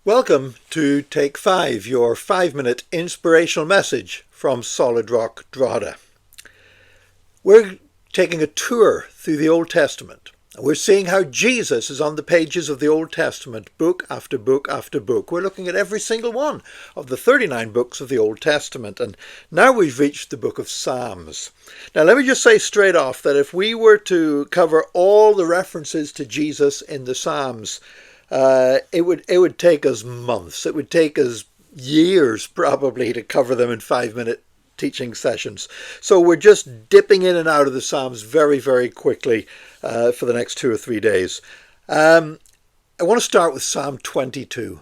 Welcome to Take 5, your 5-minute inspirational message from Solid Rock Drogheda. We're taking a tour through the Old Testament. We're seeing how Jesus is on the pages of the Old Testament, book after book after book. We're looking at every single one of the 39 books of the Old Testament, and now we've reached the book of Psalms. Now let me just say straight off that if we were to cover all the references to Jesus in the Psalms, it would take us months. It would take us years probably to cover them in 5-minute teaching sessions. So we're just dipping in and out of the Psalms very, very quickly for the next 2 or 3 days. I want to start with Psalm 22.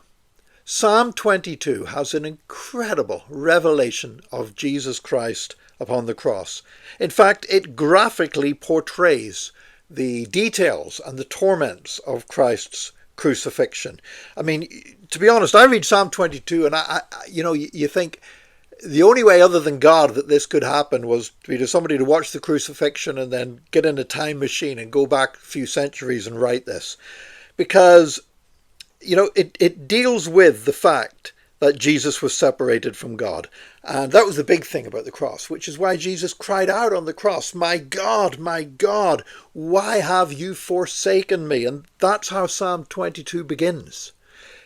Psalm 22 has an incredible revelation of Jesus Christ upon the cross. In fact, it graphically portrays the details and the torments of Christ's crucifixion. I mean, to be honest, I read Psalm 22 and you think the only way other than God that this could happen was for somebody to watch the crucifixion and then get in a time machine and go back a few centuries and write this. Because, it deals with the fact that Jesus was separated from God. And that was the big thing about the cross, which is why Jesus cried out on the cross, my God, why have you forsaken me?" And that's how Psalm 22 begins.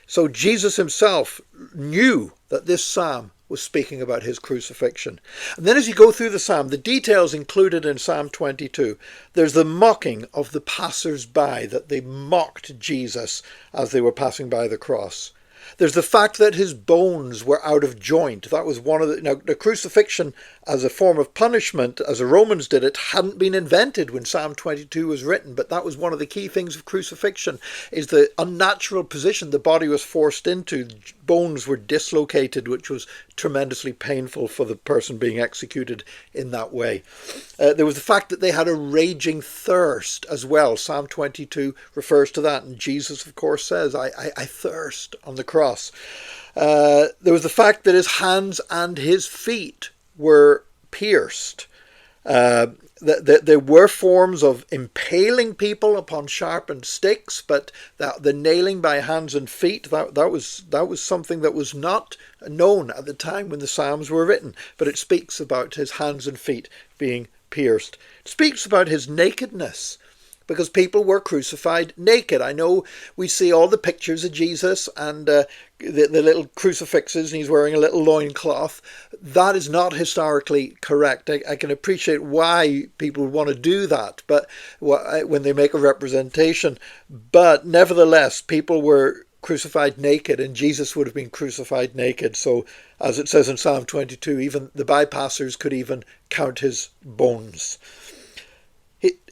So Jesus himself knew that this psalm was speaking about his crucifixion. And then as you go through the psalm, the details included in Psalm 22, there's the mocking of the passers-by, that they mocked Jesus as they were passing by the cross. There's the fact that his bones were out of joint. That was one of the crucifixion as a form of punishment, as the Romans did it, hadn't been invented when Psalm 22 was written. But that was one of the key things of crucifixion, is the unnatural position the body was forced into. Bones were dislocated, which was tremendously painful for the person being executed in that way. There was the fact that they had a raging thirst as well. Psalm 22 refers to that. And Jesus, of course, says, I thirst on the cross. There was the fact that his hands and his feet were pierced. There were forms of impaling people upon sharpened sticks, but the nailing by hands and feet, that was something that was not known at the time when the Psalms were written. But it speaks about his hands and feet being pierced. It speaks about his nakedness, because people were crucified naked. I know we see all the pictures of Jesus and the little crucifixes, and he's wearing a little loincloth. That is not historically correct. I can appreciate why people would want to do that, but when they make a representation. But nevertheless, people were crucified naked, and Jesus would have been crucified naked. So, as it says in Psalm 22, even the bypassers could even count his bones.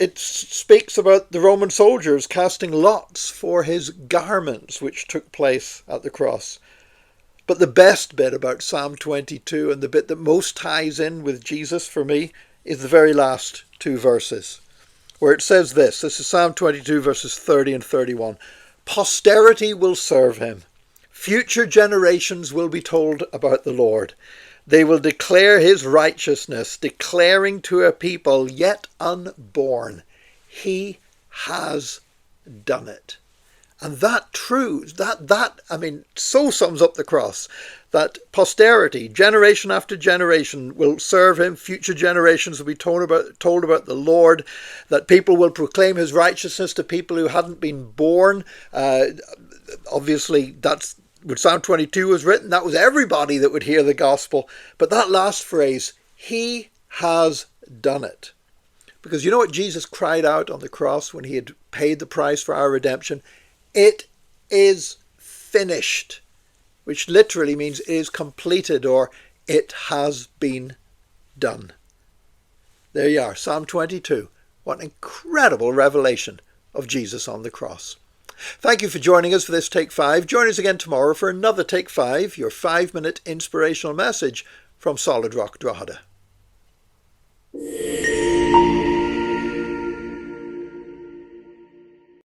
It speaks about the Roman soldiers casting lots for his garments, which took place at the cross. But the best bit about Psalm 22, and the bit that most ties in with Jesus for me, is the very last 2 verses, where it says this. This is Psalm 22, verses 30 and 31. "Posterity will serve him. Future generations will be told about the Lord. They will declare his righteousness, declaring to a people yet unborn, he has done it." And that so sums up the cross, that posterity, generation after generation, will serve him. Future generations will be told about the Lord, that people will proclaim his righteousness to people who hadn't been born. Obviously, that's when Psalm 22 was written, that was everybody that would hear the gospel. But that last phrase, he has done it. Because you know what Jesus cried out on the cross when he had paid the price for our redemption? It is finished, which literally means it is completed, or it has been done. There you are, Psalm 22. What an incredible revelation of Jesus on the cross. Thank you for joining us for this Take 5. Join us again tomorrow for another Take 5, your 5-minute inspirational message from Solid Rock Drogheda.